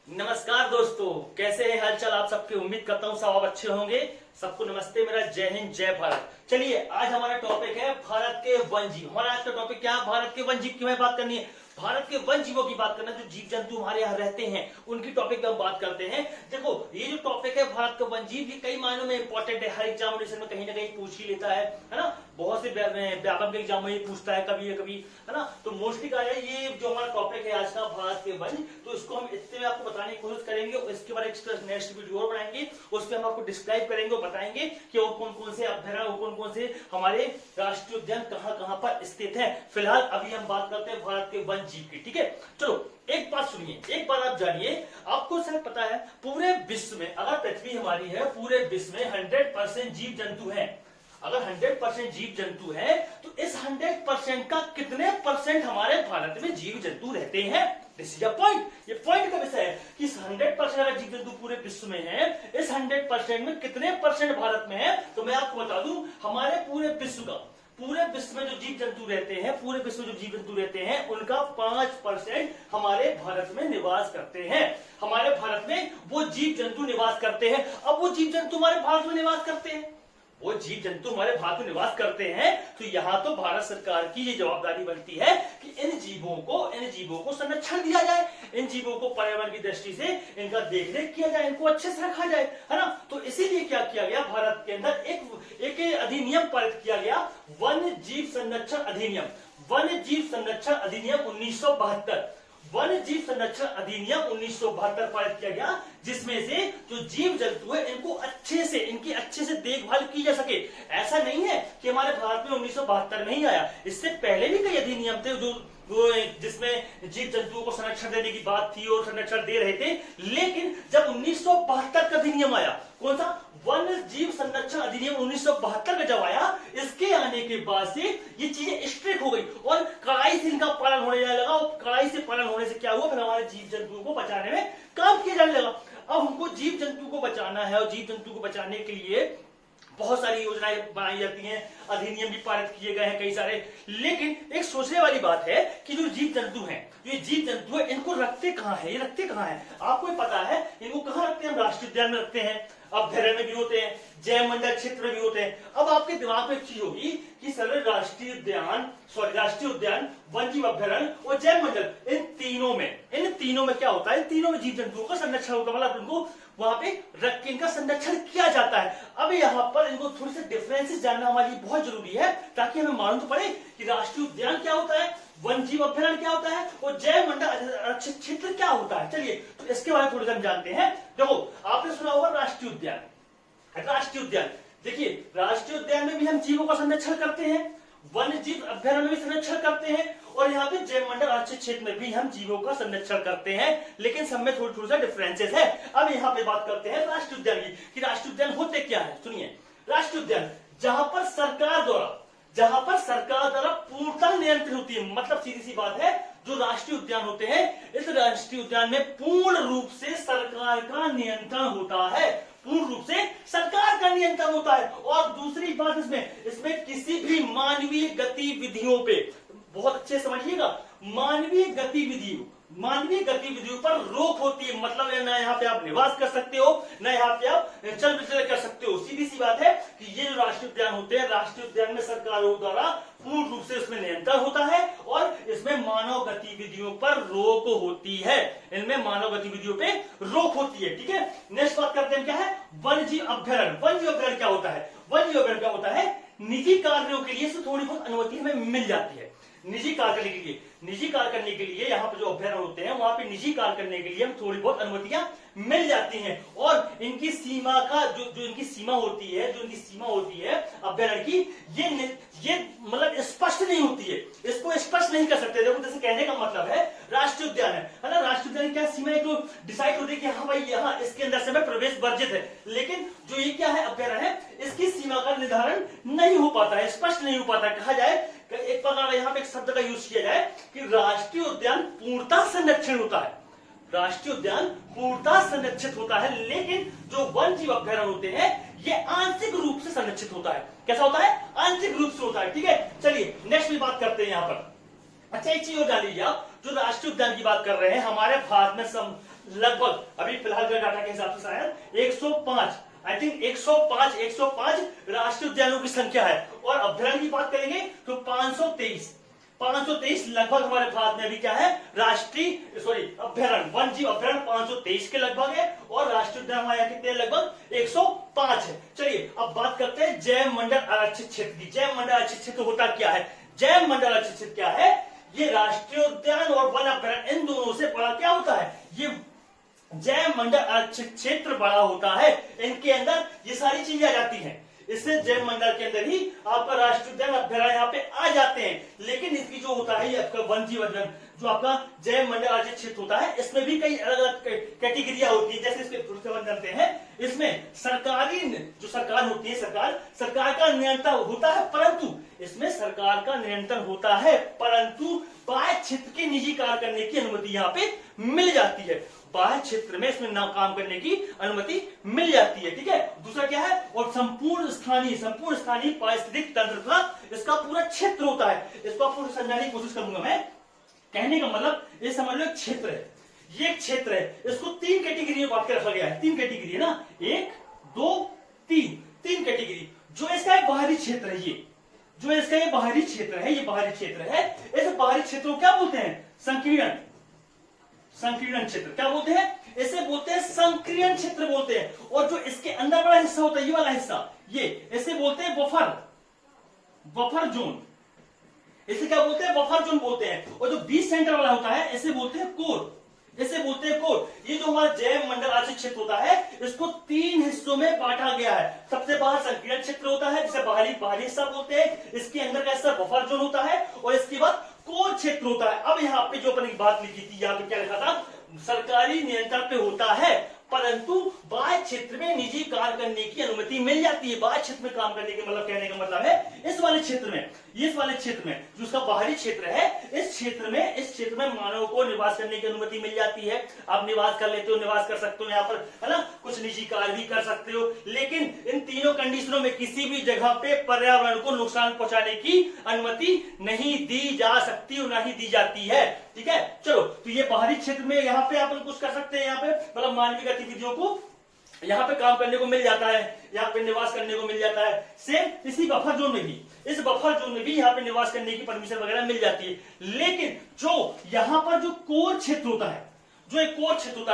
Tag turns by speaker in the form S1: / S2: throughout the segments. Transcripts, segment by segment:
S1: नमस्कार दोस्तों, कैसे हैं हालचाल आप सबके। उम्मीद करता हूं सब आप अच्छे होंगे। सबको नमस्ते, मेरा जय हिंद जय भारत। चलिए आज हमारा टॉपिक है भारत के वन जीव। हमारा आज का टॉपिक क्या है? भारत के वन जीव की हमें बात करनी है। भारत के वन जीवों की बात करना, जो जीव जंतु हमारे यहाँ रहते हैं उनकी टॉपिक पे हम बात करते हैं। देखो ये जो टॉपिक है भारत का वन जीव, ये कई मायनों में इंपॉर्टेंट है। हर एग्जामिनेशन में कहीं ना कहीं पूछ ही लेता है ना। बहुत से व्यापक एग्जाम में पूछता है कभी है ना। तो मोस्टली क्या है, ये जो हमारा टॉपिक है आज का भारत के वन, तो इसको हम इतने में आपको बताने की कोशिश करेंगे। इसके बाद एक नेक्स्ट वीडियो और बनाएंगे, उस पर हम आपको डिस्क्राइब करेंगे और बताएंगे कि वो कौन कौन से अभ्यारण्य, कौन कौन से हमारे राष्ट्रीय उद्यान कहाँ कहाँ पर स्थित है। फिलहाल अभी हम बात करते हैं भारत के वन जीव की। ठीक है, चलो एक बात सुनिए, एक बात आप जानिए। आपको शायद पता है पूरे विश्व में, अगर पृथ्वी हमारी है, पूरे विश्व में 100% जीव जंतु है। अगर 100% जीव जंतु है तो इस 100% का कितने परसेंट हमारे भारत में जीव जंतु रहते हैं? This is a point. ये पॉइंट का विषय है कि 100% अगर जीव जंतु पूरे विश्व में है, इस 100% में कितने परसेंट भारत में है? तो मैं आपको बता दूं, हमारे पूरे विश्व का, पूरे विश्व में जो जीव जंतु रहते हैं, पूरे विश्व में जो जीव जंतु रहते हैं उनका 5% हमारे भारत में निवास करते हैं। हमारे भारत में वो जीव जंतु निवास करते हैं। अब वो जीव जंतु हमारे भारत में निवास करते हैं, वो जीव जंतु हमारे भारत में निवास करते हैं, तो यहां तो भारत सरकार की ये जवाबदारी बनती है कि इन जीवों को संरक्षण दिया जाए, इन जीवों को पर्यावरण की दृष्टि से इनका देखरेख किया जाए, इनको अच्छे से रखा जाए, है ना। तो इसीलिए क्या किया गया, भारत के अंदर एक अधिनियम पारित किया गया, वन जीव संरक्षण अधिनियम। वन जीव संरक्षण अधिनियम 1972, वन जीव संरक्षण अधिनियम 1972 पारित किया गया, जिसमें से जो जीव जंतु है इनकी अच्छे से देखभाल की जा सके। ऐसा नहीं है कि हमारे भारत में 1972 में ही आया, इससे पहले भी कई अधिनियम थे जिसमें जीव जंतुओं को संरक्षण देने की बात थी और संरक्षण दे रहे थे। लेकिन जब 1972 का अधिनियम आया, कौन सा? वन जीव संरक्षण अधिनियम 1972 का जब आया, इसके आने के बाद से ये चीजें स्ट्रिक्ट हो गई और कड़ाई से इनका पालन होने लगा। और कड़ाई से पालन होने से क्या हुआ, फिर हमारे जीव जंतुओं को बचाने में काम किया जाने लगा। अब हमको जीव जंतु को बचाना है और जीव जंतु को बचाने के लिए बहुत सारी योजनाएं बनाई जाती हैं, अधिनियम भी पारित किए गए हैं कई सारे। लेकिन एक सोचने वाली बात है कि जो जीव जंतु हैं, ये जीव जंतु है, इनको रखते कहाँ है? ये रखते कहाँ है? आपको पता है इनको कहाँ रखते हैं? हम राष्ट्रीय उद्यान में रखते हैं, अभ्यारण्य में भी होते हैं, जैव मंडल क्षेत्र में भी होते हैं। अब आपके दिमाग में एक चीज होगी कि सर राष्ट्रीय उद्यान, वन जीव अभ्यारण्य और जैव मंडल, इन तीनों में क्या होता है? इन तीनों में जीव जंतुओं का संरक्षण होता है, मतलब उनको वहां पे रख के इनका संरक्षण किया जाता है। अब यहाँ पर इनको थोड़ी सी डिफरेंसेस जानना हमारे लिए बहुत जरूरी है, ताकि हमें मालूम तो पड़े कि राष्ट्रीय उद्यान क्या होता है, वन जीव अभ्यारण्य क्या होता है और जैव मंडल आरक्षित क्षेत्र क्या होता है। चलिए तो इसके बारे में थोड़ी सी जानते हैं। देखो आपने सुना होगा राष्ट्रीय उद्यान। देखिए राष्ट्रीय उद्यान में भी हम जीवों का संरक्षण करते हैं, वन जीव अभ्यारण्य में भी संरक्षण करते हैं और यहाँ पे जैव मंडल आरक्षित क्षेत्र में भी हम जीवों का संरक्षण करते हैं, लेकिन सब में थोड़ी सा डिफरेंसेस है। अब यहाँ पे बात करते हैं राष्ट्रीय उद्यान की कि राष्ट्रीय उद्यान होते क्या है। सुनिए, राष्ट्रीय उद्यान जहां पर सरकार द्वारा पूर्णतः नियंत्रित होती है, मतलब सीधी सी बात है, जो राष्ट्रीय उद्यान होते हैं, इस राष्ट्रीय उद्यान में पूर्ण रूप से सरकार का नियंत्रण होता है, पूर्ण रूप से सरकार का नियंत्रण होता है। और दूसरी बात इसमें किसी भी मानवीय गतिविधियों पे, बहुत अच्छे समझिएगा, मानवीय गतिविधियों पर रोक होती है। मतलब ना यहाँ पे आप निवास कर सकते हो, ना यहाँ पे आप चल विचल कर सकते हो। सीधी सी बात है कि ये जो राष्ट्रीय उद्यान होते हैं, राष्ट्रीय उद्यान में सरकारों द्वारा पूर्ण रूप से इसमें नियंत्रण होता है और इसमें मानव गतिविधियों पर रोक होती है। इनमें मानव गतिविधियों पे रोक होती है। ठीक है, नेक्स्ट बात करते हैं क्या है? वन जीव अभ्यारण्य। वन जीव अभ्यारण्य क्या होता है? वन जीव अभ्यारण्य क्या होता है? निजी कार्यों के लिए थोड़ी बहुत अनुमति हमें मिल जाती है। निजी कार्य करने के लिए यहाँ पे जो अभ्यारण्य होते हैं, वहां पे निजी कार्य करने के लिए हम थोड़ी बहुत अनुमतियां मिल जाती हैं। और इनकी सीमा का जो इनकी सीमा होती है अभ्यारण्य की, ये मतलब स्पष्ट नहीं होती है, इसको स्पष्ट नहीं कर सकते। देखो जैसे कहने का मतलब है राष्ट्रीय उद्यान है ना, राष्ट्रीय उद्यान की क्या सीमा है, तो डिसाइड होती है कि हाँ भाई यहाँ इसके अंदर से प्रवेश वर्जित है। लेकिन जो ये क्या है, अभ्यारण्य है, इसकी सीमा का निर्धारण नहीं हो पाता है, स्पष्ट नहीं हो पाता है। कहा जाए एक प्रकार यहाँ पे एक शब्द का यूज किया जाए कि राष्ट्रीय उद्यान पूर्णतः संरक्षण होता है, राष्ट्रीय उद्यान पूर्णतः संरक्षित होता है, लेकिन जो वन जीव अभ्यारण्य होते हैं ये आंशिक रूप से संरक्षित होता है। कैसा होता है? आंशिक रूप से होता है। ठीक है, चलिए नेक्स्ट भी बात करते हैं। यहाँ पर अच्छा, एक चीज और जान लीजिए आप, जो राष्ट्रीय उद्यान की बात कर रहे हैं हमारे भारत में लगभग अभी फिलहाल के डाटा के हिसाब से शायद 105, आई थिंक 105 राष्ट्रीय उद्यानों की संख्या है। और अभ्यारण्य की बात करेंगे तो 523 लगभग हमारे भारत में अभी क्या है, राष्ट्रीय अभ्यारण्य, वन जीव अभ्यारण्य 523 के लगभग है, और राष्ट्रीय उद्यान हमारे यहाँ कितने लगभग 105 है। चलिए अब बात करते हैं जैव मंडल आरक्षित क्षेत्र की। जैव मंडल आरक्षित क्षेत्र होता क्या है? जैव मंडल आरक्षित क्षेत्र क्या है? ये राष्ट्रीय उद्यान और वन अभ्यारण्य इन दोनों से बड़ा क्या होता है? ये जैव मंडल आरक्षित क्षेत्र बड़ा होता है, इनके अंदर ये सारी चीजें आ जाती हैं। इससे जैव मंडल के अंदर ही आपका राष्ट्रीय उद्यान अभ्यारण्य यहाँ पे आ जाते हैं। लेकिन इसकी जो होता है ये आपका वन जीव अध्ययन जो आपका जैव मंडल आरक्षित क्षेत्र होता है, इसमें भी कई अलग अलग कैटेगरिया होती है। जैसे इसके जानते हैं, इसमें सरकारी जो सरकार होती है, सरकार का नियंत्रण होता है, परंतु इसमें सरकार का नियंत्रण होता है, परंतु बाह्य क्षेत्र के निजी कार्य करने की अनुमति यहाँ पे मिल जाती है। बाह्य क्षेत्र में इसमें काम करने की अनुमति मिल जाती है। ठीक है, दूसरा क्या है? और संपूर्ण स्थानीय पारिस्थितिक तंत्र का इसका पूरा क्षेत्र होता है। इसको आपको समझाने की कोशिश करूंगा मैं। कहने का मतलब ये समझ लो, एक क्षेत्र है, ये क्षेत्र है, इसको 3 कैटेगरी में बांट के रखा गया है। 3 कैटेगरी है ना, 1 2 3 कैटेगरी। जो इसका बाहरी क्षेत्र है, ये जो इसका ये बाहरी क्षेत्र है, ये बाहरी क्षेत्र है। इस बाहरी क्षेत्र को क्या बोलते हैं? संकीर्ण क्षेत्र। क्या बोलते हैं? इसे बोलते हैं संकीर्ण क्षेत्र बोलते हैं। और जो इसके अंदर वाला हिस्सा होता है, ये वाला हिस्सा, ये इसे बोलते हैं बफर जोन। इसे क्या बोलते हैं? बफर जोन बोलते हैं। और जो बीच सेंटर वाला होता है, इसे बोलते हैं कोर। ये जो हमारा जैव मंडल आरक्षित क्षेत्र होता है, इसको 3 हिस्सों में बांटा गया है। सबसे बाहर संकीर्ण क्षेत्र होता है, जिसे बाहरी हिस्सा बोलते हैं। इसके अंदर का हिस्सा बफर जोन होता है, और इसके बाद कोर क्षेत्र होता है। अब यहाँ पे जो अपन बात लिखी थी, यहाँ पे क्या लिखा था? सरकारी नियंत्रण पे होता है, परंतु बाह्य क्षेत्र में निजी कार्य करने की अनुमति मिल जाती है। बाह्य क्षेत्र में काम करने के मतलब, कहने का मतलब है इस वाले क्षेत्र में जो उसका बाहरी क्षेत्र है, इस क्षेत्र में मानव को निवास करने की अनुमति मिल जाती है। आप निवास कर लेते हो, निवास कर सकते हो यहाँ पर, है ना, कुछ निजी कार्य भी कर सकते हो। लेकिन इन तीनों कंडीशनों में किसी भी जगह पे पर्यावरण को नुकसान पहुंचाने की अनुमति नहीं दी जा सकती और नहीं दी जाती है। ठीक है, चलो, तो ये बाहरी क्षेत्र में यहाँ पे अपन कुछ कर सकते हैं, यहाँ पे मतलब मानवीय गतिविधियों को यहाँ पे काम करने को मिल जाता है, यहाँ पे निवास करने को मिल जाता है। सेम इसी बफर जोन में भी, इस बफर जोन में भी यहाँ पे निवास करने की परमिशन वगैरह मिल जाती है। लेकिन जो यहाँ पर जो कोर क्षेत्र होता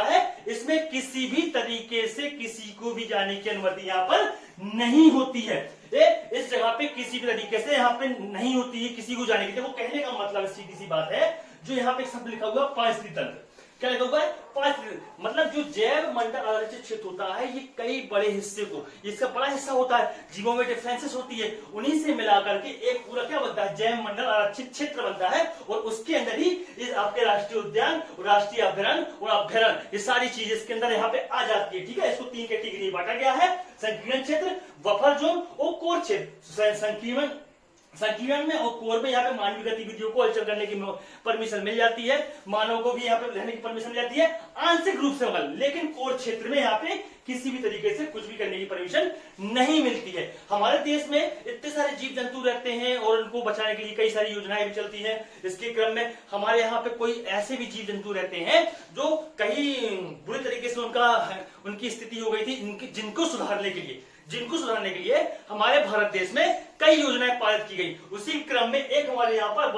S1: है, इसमें किसी भी तरीके से किसी को भी जाने की अनुमति यहाँ पर नहीं होती है। इस जगह पे किसी भी तरीके से यहाँ पे नहीं होती है किसी को जाने की। देखो, कहने का मतलब सीधी सी बात है, जो यहाँ पे शब्द लिखा हुआ पारिस्थितिक तंत्र, क्या लिखा हुआ है? पारिस्थितिक, मतलब जो जैव मंडल आरक्षित क्षेत्र होता है, ये कई बड़े हिस्से को, इसका बड़ा हिस्सा होता है, जीवों में डिफरेंसेस होती है, उन्हीं से मिलाकर के एक पूरा क्या बनता है? जैव मंडल आरक्षित क्षेत्र बनता है। और उसके अंदर ही इस आपके राष्ट्रीय उद्यान, राष्ट्रीय अभ्यारण्य और अभ्यारण्य, ये सारी चीज इसके अंदर यहाँ पे आ जाती है। ठीक है, इसको 3 कैटेगरी बांटा गया है, संकीर्ण क्षेत्र, बफर जोन और कोर क्षेत्र। संकीर्ण में और कोर में यहाँ पे मानवीय गतिविधियों को हलचल करने की परमिशन मिल जाती है, मानव को भी यहाँ पे रहने की परमिशन मिल जाती है आंशिक रूप से मगर। लेकिन कोर क्षेत्र में यहाँ पे किसी भी तरीके से कुछ भी करने की परमिशन नहीं मिलती है। हमारे देश में इतने सारे जीव जंतु रहते हैं और उनको बचाने के लिए कई सारी योजनाएं भी चलती हैं। इसके क्रम में हमारे यहाँ पे कोई ऐसे भी जीव जंतु रहते हैं जो कहीं बुरी तरीके से उनकी स्थिति हो गई थी, जिनको सुधारने के लिए हमारे भारत देश में कई योजनाएं पारित की गई। उसी क्रम में एक हमारे यहाँ पर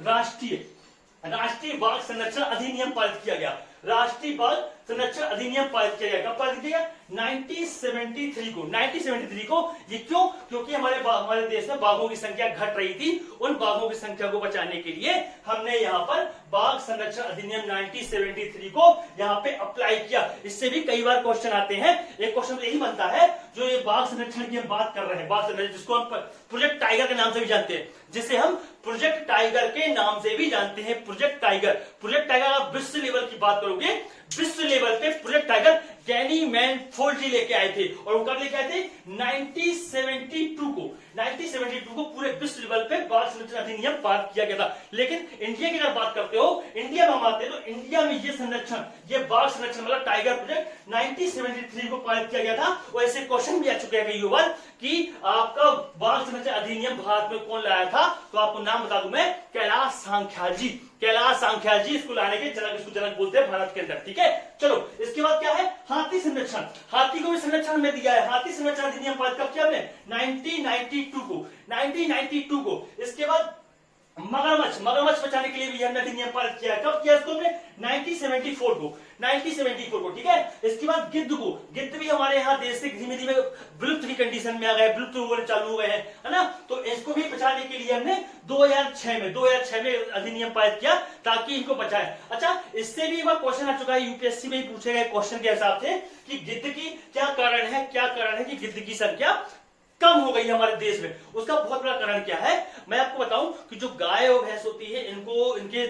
S1: राष्ट्रीय बाघ संरक्षण अधिनियम पारित किया गया। राष्ट्रीय बाघ संरक्षण अधिनियम पारित किया गया। कब पारित किया गया? 1973 को। ये क्यों? क्योंकि हमारे देश में बाघों की संख्या घट रही थी। उन बाघों की संख्या को बचाने के लिए हमने यहाँ पर बाघ संरक्षण अधिनियम 1973 को यहाँ पे अप्लाई किया। इससे भी कई बार क्वेश्चन आते हैं। एक क्वेश्चन यही बनता है, जो ये बाघ संरक्षण की हम बात कर रहे हैं, बाघ संरक्षण जिसको हम प्रोजेक्ट टाइगर के नाम से भी जानते हैं, जिसे हम प्रोजेक्ट टाइगर के नाम से भी जानते हैं। प्रोजेक्ट टाइगर आप विश्व लेवल की बात करोगे, विश्व लेवल पे प्रोजेक्ट टाइगर गैनी मैनफोल्ड लेके आए थे। और वो कब लेके आए थे? 1972 को पूरे विश्व लेवल पे बाघ संरक्षण अधिनियम पारित किया गया था। लेकिन इंडिया की अगर बात करते हो, इंडिया में हम आते हैं तो इंडिया में ये संरक्षण, ये बाघ संरक्षण मतलब टाइगर प्रोजेक्ट 1973 को पारित किया गया था। और ऐसे क्वेश्चन भी आ चुके हैं कई बार कि आपका बाघ संरक्षण अधिनियम भारत में कौन लाया था, तो आपको नाम बता दूं मैं, कैलाश सांख्याल जी। कैलाश सांख्याल जी इसको लाने के जनक, इसको जनक बोलते हैं भारत के अंदर। ठीक है, चलो इसके बाद क्या है, हाथी संरक्षण। हाथी को भी संरक्षण में दिया है। हाथी संरक्षण अधिनियम पारित कब किया हमने, 1992 को। इसके बाद मगरमच्छ, मगरमच्छ बचाने के लिए भी हमने अधिनियम पारित किया। कब किया इसको हमने, 1974 को। ठीक है, इसके बाद गिद्ध को, गिद्ध भी हमारे यहाँ देश से धीमे धीमे विलुप्त की कंडीशन में आ गए, विलुप्त होने चालू हो गए हैं, है ना। तो इसको भी बचाने के लिए हमने 2006 में अधिनियम पारित किया ताकि इनको बचाए। अच्छा, इससे भी एक बार क्वेश्चन आ चुका है, यूपीएससी में पूछे गए क्वेश्चन के हिसाब से कि गिद्ध की क्या कारण है कि गिद्ध की संख्या कम हो गई हमारे देश में। उसका बहुत बड़ा कारण क्या है, मैं आपको बताऊं कि जो गाय और भैंस होती है, इनको इनके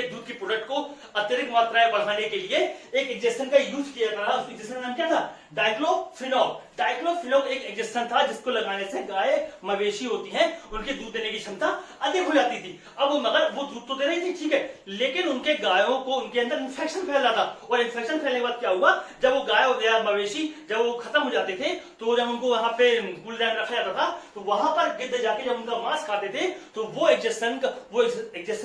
S1: दूध की प्रोडक्ट को अतिरिक्त मात्रा में बढ़ाने के लिए एक इंजेक्शन का यूज किया जा रहा है। उस इंजेक्शन का नाम क्या था, डाइक्लोफिनॉक। डाइक्लोफिनॉक एक इंजेक्शन था जिसको लगाने से गाय मवेशी होती हैं, उनके दूध देने की क्षमता अधिक हो जाती थी। अब मगर वो दूध तो दे रही थी, ठीक है, लेकिन उनके गायों को, उनके अंदर इन्फेक्शन फैल रहा था। और इन्फेक्शन फैलने के बाद क्या हुआ, जब वो गाय और मवेशी जब वो खत्म हो जाते थे, तो जब उनको वहां पे कूलडाउन में रखा जाता था, तो वहां पर गिद्ध जाके जब उनका मांस खाते थे, तो वो इंजेक्शन जो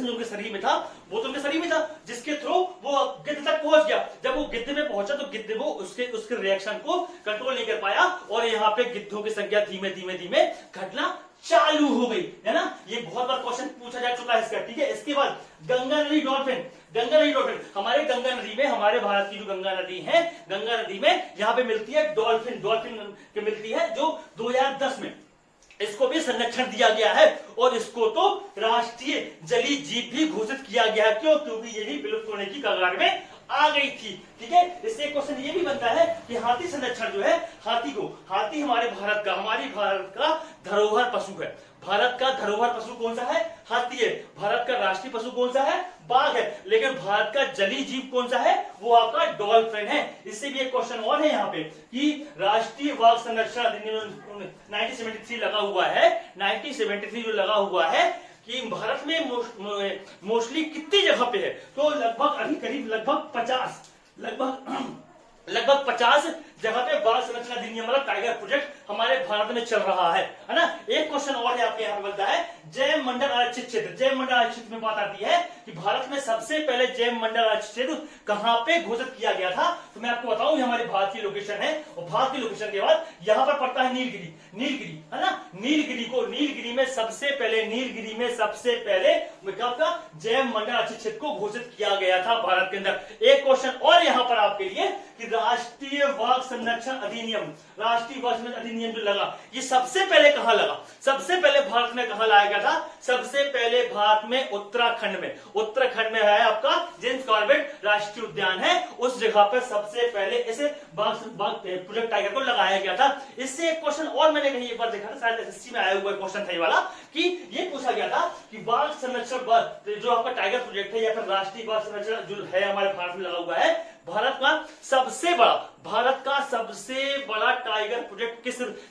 S1: उनके शरीर में था, वो तो उनके शरीर में था, जिसके थ्रू वो गिद्ध तक पहुंच गया। जब वो गिद्ध में पहुंचा तो गिद्ध वो उसके रिएक्शन को कंट्रोल नहीं कर पाया और यहाँ पे गिद्धों की संख्या धीमे धीमे घटना चालू हो गई, है ना। ये बहुत बार क्वेश्चन पूछा जा चुका है इसका। ठीक है, इसके बाद गंगा नदी डॉल्फिन। हमारे गंगा नदी में, हमारे भारत की जो गंगा नदी है, गंगा नदी में यहाँ पे मिलती है डॉल्फिन की मिलती है, जो 2010 में इसको भी संरक्षण दिया गया है। और इसको तो राष्ट्रीय जलीय जीव भी घोषित किया गया। क्यों, क्योंकि ये भी विलुप्त होने की कगार में आ गई थी। ठीक है, इससे क्वेश्चन ये भी बनता है कि हाथी संरक्षण जो है, हाथी हमारे भारत का धरोहर पशु है। भारत का धरोहर पशु कौन सा है, हाथी है। भारत का राष्ट्रीय पशु कौन सा है, बाघ है। लेकिन भारत का जलीय जीव कौन सा है, वो आपका डॉल्फिन है। इससे भी एक क्वेश्चन और है यहाँ पे कि राष्ट्रीय बाघ संरक्षण अधिनियम 1973 लगा हुआ है। 1973 जो लगा हुआ है कि भारत में मोस्टली कितनी जगह पे है, तो लगभग अभी करीब लगभग 50 जगह पे बाघ संरक्षण अधिनियम मतलब टाइगर प्रोजेक्ट हमारे भारत में चल रहा है ना। एक क्वेश्चन और है आपके यहाँ पे बनता है, जैव मंडल आरक्षित क्षेत्र में बात आती है कि भारत में सबसे पहले जैव मंडल आरक्षित क्षेत्र कहाँ पे घोषित किया गया था। तो मैं आपको बताऊं, हमारे भारत की लोकेशन है और भारत की लोकेशन के बाद यहाँ पर पड़ता है नीलगिरी, है ना। नीलगिरी में सबसे पहले का जैव मंडल आरक्षित क्षेत्र को घोषित किया गया था भारत के अंदर। एक क्वेश्चन और यहाँ पर आपके लिए कि राष्ट्रीय बाघ संरक्षण अधिनियम जो लगा, ये सबसे पहले कहां लगा, सबसे पहले भारत में कहां लाया गया था, सबसे पहले भारत में उत्तराखंड में है आपका जेम्स कॉर्बेट राष्ट्रीय उद्यान है। उस जगह पर सबसे पहले इसे बाघ प्रोजेक्ट टाइगर को लगाया गया था। इससे एक क्वेश्चन और मैंने कहीं एक बार देखा था, शायद एसएससी में आया हुआ क्वेश्चन था ये वाला, कि ये पूछा गया था कि बाघ संरक्षण जो आपका टाइगर प्रोजेक्ट है या फिर राष्ट्रीय बाघ संरक्षण जो है हमारे भारत में लगा हुआ है, भारत का सबसे बड़ा टाइगर प्रोजेक्ट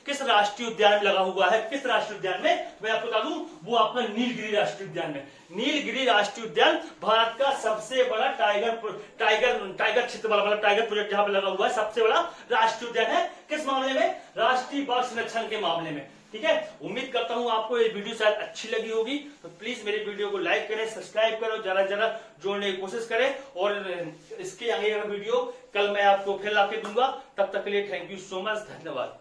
S1: किस राष्ट्रीय उद्यान में लगा हुआ है, किस राष्ट्रीय उद्यान में, मैं आपको बता दूं, वो आपका नीलगिरी राष्ट्रीय उद्यान में। नीलगिरी राष्ट्रीय उद्यान भारत का सबसे बड़ा टाइगर क्षेत्र वाला मतलब टाइगर प्रोजेक्ट जहां पे लगा हुआ है, सबसे बड़ा राष्ट्रीय उद्यान है। किस मामले में, राष्ट्रीय बाघ संरक्षण के मामले में। ठीक है, उम्मीद करता हूं आपको ये वीडियो शायद अच्छी लगी होगी। तो प्लीज मेरे वीडियो को लाइक करें, सब्सक्राइब करो, ज्यादा जोड़ने की कोशिश करें। और इसके आगे वीडियो कल मैं आपको फिर लाके दूंगा। तब तक के लिए थैंक यू सो मच, धन्यवाद।